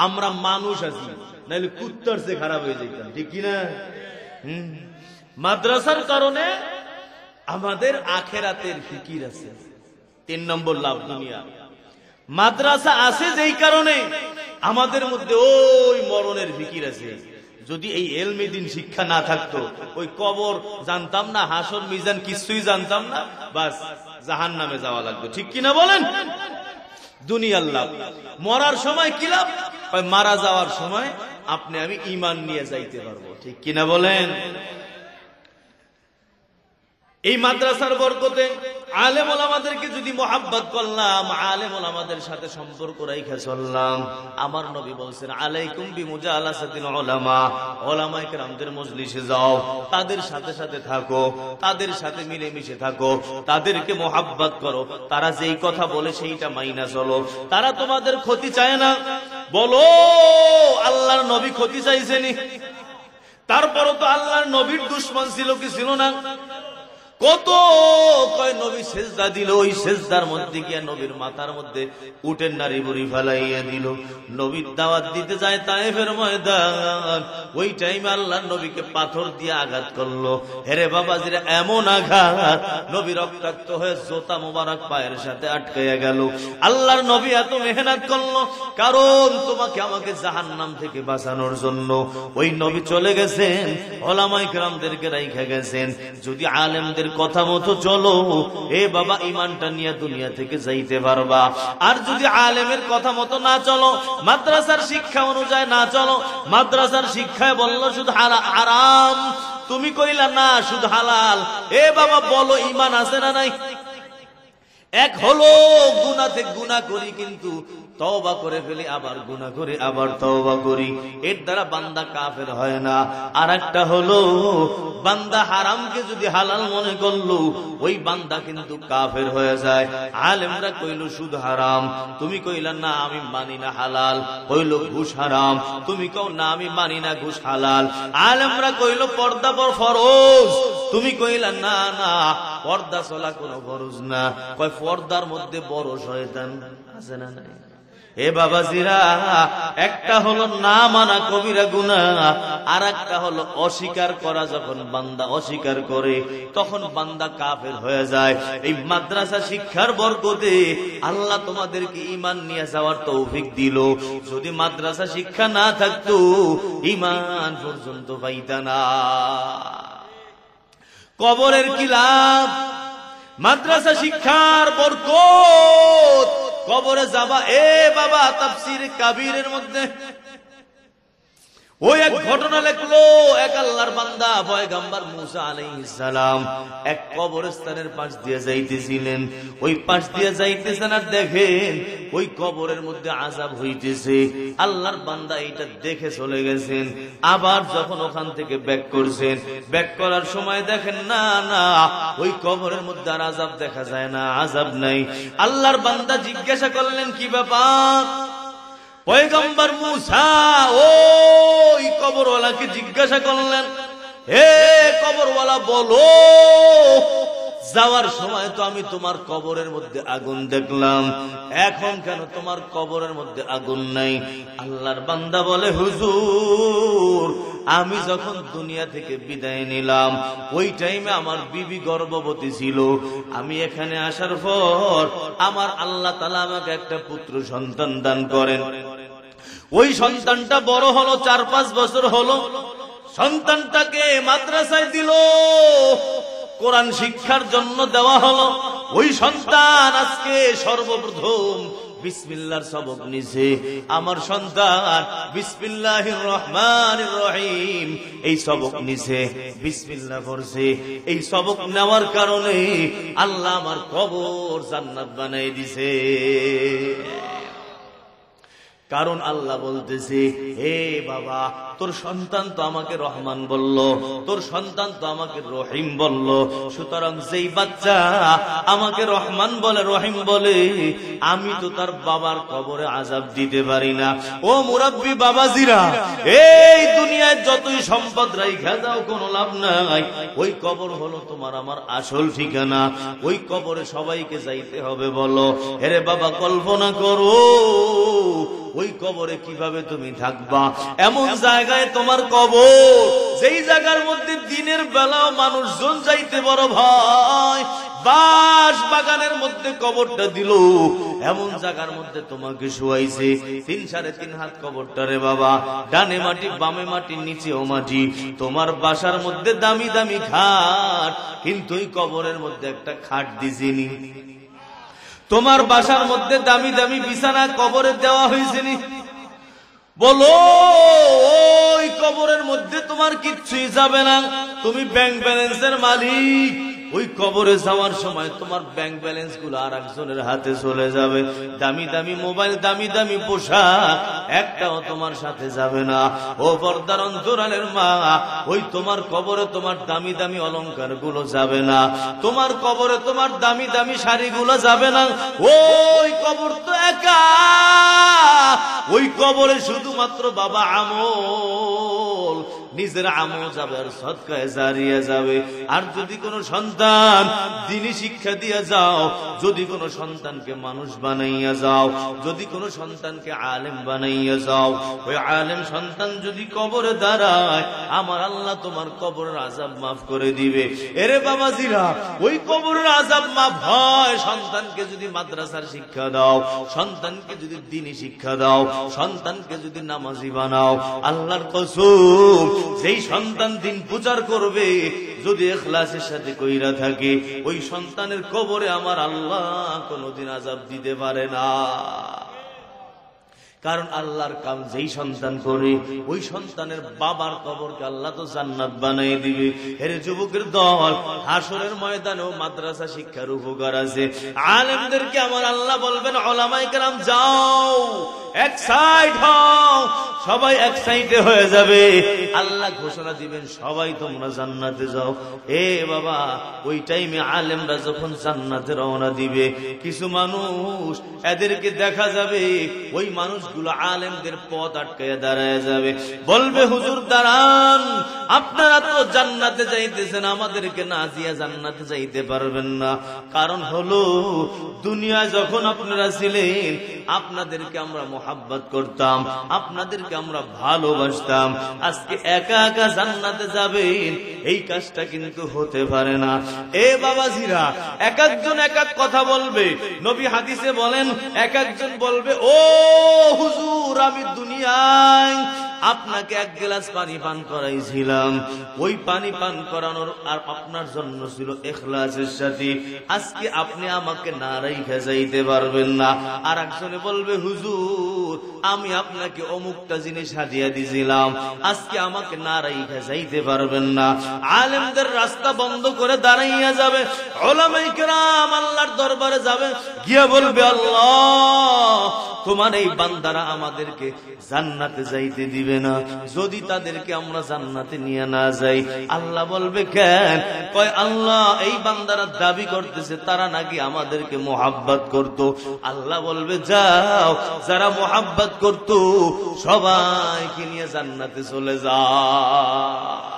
আমরা মানুষ আছি, নাহলে কুত্তার চেয়ে খারাপ হয়ে যেতাম, ঠিক কিনা? মাদ্রাসার কারণে আমাদের আখেরাতের ফিকির আছে। 3 নম্বর লাভ দুনিয়া। মাদ্রাসা আছে যেই কারণে আমাদের মধ্যে ওই মরণের ফিকির আছে। যদি এই ইলমে দ্বীন শিক্ষা না থাকতো, ওই কবর জানতাম না, হাসর মিজান কিছুই জানতাম না, বাস জাহান্নামে যাওয়া লাগতো, ঠিক কিনা বলেন? দুনিয়ার লাভ। মরার সময় কি লাভ? মারা যাওয়ার সময় আপনি আমি ঈমান নিয়ে যাইতে পারবো, ঠিক কিনা বলেন? এই মাদ্রাসার বরকতে আলেম ওলামাদেরকে যদি মোহাব্বত করলাম, আলেম ওলামাদের সাথে সম্পর্ক রাইখা চললাম, আমার নবী বলছেন আলাইকুম বিমুজালাসাতিল উলামা, ওলামায়ে কেরামদের মজলিসে যাও, তাদের সাথে সাথে থাকো, তাদের সাথে মিলেমিশে থাকো, তাদেরকে মোহাব্বত করো, তারা যেই কথা বলে সেইটা মাইনা চলো। তারা তোমাদের ক্ষতি চায় না। বলো আল্লাহর নবী ক্ষতি চাইছেনি? তারপরও তো আল্লাহর নবীর দুশমন ছিল কি ছিল না? কত কয় নবী সেজদা দিল, ওই সেজদার মধ্যে গিয়া নবীর মাথার মধ্যে উটের নাড়ি বুড়ি ফেলাইয়া দিল। নবীর দাওয়াত দিতে যায় তায়েফের ময়দান, ওই টাইমে আল্লাহর নবীকে পাথর দিয়ে আঘাত করলো। হেরে বাবাজিরা, এমন আঘাত নবী রক্তাক্ত হয়ে জোতা মোবারক পায়ের সাথে আটকাইয়া গেল। আল্লাহর নবী এত মেহনত করলো কারণ তোমাকে আমাকে জাহান্নাম থেকে বাঁচানোর জন্য। ওই নবী চলে গেছেন, ওলামায়ে কেরামদেরকে রাইখা গেছেন। যদি আলেমদের কথা মতো চলো, এ বাবা ঈমানটা নিয়ে দুনিয়া থেকে যাইতে পারবা। আর যদি আলেমের কথা মতো না চলো, মাদ্রাসার শিক্ষা অনুযায়ী না চলো, মাদ্রাসার শিক্ষায় বললো শুধু হারাম, তুমি কইলা না শুধু হালাল, এ বাবা বলো ঈমান আছে না নাই? এক হলো গুনাতে গুনাহ করি কিন্তু তওবা করে ফেলি, আবার গুনাহ করি আবার তওবা করি, এর দ্বারা বান্দা কাফের হয় না। আর একটা হলো বান্দা হারামকে যদি হালাল মনে করলো, ওই বান্দা কিন্তু কাফের হয়ে যায়। আলেমরা কইল সুদ হারাম, তুমি কইলা না আমি মানি না হালাল। কইল ঘুষ হারাম, তুমি কও না আমি মানি না ঘুষ হালাল। আলেমরা কইল পর্দা পর ফরজ, তুমি কইলা না না পর্দা চলা কোনো ফরজ না। কয় পর্দার মধ্যে বড় শয়তান আছে না নাই? এ বাবাজিরা, একটা হলো না মানা কবিরা গুনাহ, আর একটা হলো অস্বীকার করা। যখন বান্দা অস্বীকার করে তখন বান্দা কাফের হয়ে যায়। এই মাদ্রাসা শিক্ষার বরকতে আল্লাহ তোমাদেরকে ঈমান নিয়ে যাওয়ার তৌফিক দিল। যদি মাদ্রাসা শিক্ষা না থাকতো ঈমান পর্যন্ত পাইতা না। কবরের কি লাভ? মাদ্রাসা শিক্ষার বরকত। কবরে যাবা, এ বাবা তাফসীর কাবীরের মধ্যে ওই এক ঘটনা লেখলো। এক আল্লাহর বান্দা পয়গম্বর মুসা আলাইহিস সালাম এক কবরস্থানের পাশ দিয়ে যাইতেছিলেন। ওই পাশ দিয়ে যাইতেছেন আর দেখেন ওই কবরের মধ্যে আযাব হইতেছে। আল্লাহর বান্দা এটা দেখে চলে গেছেন। আবার যখন ওখান থেকে ব্যাক করছেন, ব্যাক করার সময় দেখেন না না ওই কবরের মধ্যে আর আযাব দেখা যায় না, আযাব নাই। আল্লাহর বান্দা জিজ্ঞাসা করলেন কি ব্যাপার? পয়গম্বর মূসা ওই কবরওয়ালাকে জিজ্ঞাসা করলেন, হে কবরওয়ালা বলো, যাওয়ার সময় তো আমি তোমার কবরের মধ্যে আগুন দেখলাম, এখন কেন তোমার কবরের মধ্যে আগুন নাই? আল্লাহর বান্দা বলে, হুজুর আমি যখন দুনিয়া থেকে বিদায় নিলাম ওই টাইমে আমার বিবি গর্ভবতী ছিল। আমি এখানে আসার পর আমার আল্লাহ তাআলা আমাকে একটা পুত্র সন্তান দান করেন। ওই সন্তানটা বড় হলো, 4-5 বছর হলো। সন্তানটাকে মাদ্রাসায় দিল, কোরআন শিক্ষার জন্য দেওয়া হলো। ওই সন্তান আজকে সর্বপ্রথম বিসমিল্লাহর সবক নিছে। আমার সন্তান বিসমিল্লাহির রহমানির রহিম এই সবক নিছে, বিসমিল্লাহ পড়ছে। এই সবক নেওয়ার কারণে আল্লাহ আমার কবর জান্নাত বানাই দিছে। কারণ আল্লাহ বলতেছে, হে বাবা, তোর সন্তান তো আমাকে রহমান বলল, তোর সন্তান তো আমাকে রহিম বলল, সুতরাং যেই বাচ্চা আমাকে রহমান বলে, রহিম বলে, আমি তো তার বাবার কবরে আযাব দিতে পারি না। ও মুরাব্বি বাবাজিরা, এই দুনিয়ায় যতই সম্পদ রাইখা যাও কোনো লাভ নাই। ওই কবর হলো তোমার আমার আসল ঠিকানা। ওই কবরে সবাইকে যাইতে হবে। বলো হেরে বাবা, কল্পনা করো ওই কবরে কিভাবে তুমি থাকবা। এমন জায়গায় তোমার কবর, যেই জায়গার মধ্যে দিনের বেলাও মানুষজন যাইতে বড় ভয়। বাঁশ বাগানের মধ্যে কবরটা দিল, এমন জায়গার মধ্যে তোমাকে শুয়াইছে। 3-3.5 হাত কবরটা রে বাবা, ডানে মাটি বামে মাটি নিচেও মাটি। তোমার বাসার মধ্যে দামি দামি খাট, কিন্তু ওই কবরের মধ্যে একটা খাট দিছিনি। তোমার বাসার মধ্যে দামি দামি বিছানা কবরে দেওয়া হয়েছে নি? বলো ওই কবরের মধ্যে তোমার কিচ্ছুই যাবে না। তুমি ব্যাংক ব্যালেন্সের মালিক। ওই কবরে যাওয়ার সময় তোমার ব্যাংক ব্যালেন্স গুলো আর একজনের হাতে চলে যাবে। দামি দামি মোবাইল, দামি দামি পোশাক একটাও তোমার সাথে যাবে না। ও পর্দার অন্তরালের মা, ওই তোমার কবরে তোমার দামি দামি অলংকার গুলো যাবে না। তোমার কবরে তোমার দামি দামি শাড়ি গুলো যাবে না। ওই কবর তো একা। ওই কবরে শুধুমাত্র বাবা আমল, নিজের আমল যাবে আর সদকায়ে জারিয়া যাবে। আর যদি কোনো সন্তান দ্বীনি শিক্ষা দিয়ে যাও, যদি কোনো সন্তানকে মানুষ বানাইয়া যাও, যদি কোনো সন্তানকে আলেম বানাইয়া যাও, ওই আলেম সন্তান যদি কবরে দাঁড়ায়, আমার আল্লাহ তোমার কবরের আযাব মাফ করে দিবে। এরে বাবাজিরা, ওই কবরের আযাব মাফ হয় সন্তানকে যদি মাদ্রাসার শিক্ষা দাও, সন্তানকে যদি দ্বীনি শিক্ষা দাও, সন্তানকে যদি নামাজি বানাও। আল্লাহর কসম, যেই সন্তান দিন প্রচার করবে যদি ইখলাসের সাথে কইরা থাকে, ওই সন্তানের কবরে আমার আল্লাহ কোনদিন আযাব দিতে পারে না। কারণ আল্লাহর কাম যেই সন্তান করে, ওই সন্তানের বাবার কবরকে আল্লাহ তো জান্নাত বানিয়ে দিবে। এর যুবকের দল, হাসরের ময়দানেও মাদ্রাসা শিক্ষার উপকার আছে। আলেমদেরকে আমার আল্লাহ বলবেন, উলামায়ে কেরাম যাও, এক সাইড হও। সবাই এক সাইডে হয়ে যাবে। আল্লাহ ঘোষণা দিবেন, সবাই তোমরা জান্নাতে যাও। এ বাবা, ওই টাইমে আলেমরা যখন জান্নাতে রওনা দিবে, কিছু মানুষ এদেরকে দেখা যাবে, ওই মানুষগুলো আলেমদের পথ আটকায় দাঁড়ায় যাবে। বলবে, হুজুর দাঁড়ান, আপনারা তো জান্নাতে যাইতেছেন, আমাদেরকে না দিয়া জান্নাতে যাইতে পারবেন না। কারণ হলো, দুনিয়ায় যখন আপনারা ছিলেন, আপনাদেরকে আমরা মোহাব্বত করতাম, আপনাদেরকে আমরা ভালোবাসতাম। আজকে একা একা জান্নাতে যাবেন, এই কাজটা কিন্তু হতে পারে না। এ বাবাজিরা, এক একজন এক এক কথা বলবে। নবী হাদিসে বলেন, এক একজন বলবে, ও হুজুর, আমি দুনিয়ায় আপনাকে এক গ্লাস পানি পান করাইছিলাম, ওই পানি পান করানোর আর আপনার জন্য ছিল ইখলাসের সাথে। আজকে আপনি আমাকে না রাইখা যাইতে পারবেন না। আর একজনে বলবে, হুজুর, আমি আপনাকে অমুকটা জিনিস হাদিয়া দিয়েছিলাম, আজকে আমাকে না রাইখা যাইতে পারবেন না। আলেমদের রাস্তা বন্ধ করে দাঁড়াইয়া যাবে। উলামায়ে কেরাম আল্লাহর দরবারে যাবে, গিয়া বলবে, আল্লাহ, তোমার এই বান্দারা আমাদেরকে জান্নাতে যাইতে দিবে দিবে না যদি তাদেরকে আমরা জান্নাতে নিয়ে না যাই। আল্লাহ বলবে কেন? কয় আল্লাহ এই বান্দারা দাবি করতেছে তারা নাকি আমাদেরকে মোহাব্বত করত। আল্লাহ বলবে যাও, যারা মোহাব্বত করত সবাইকে নিয়ে জান্নাতে চলে যাও।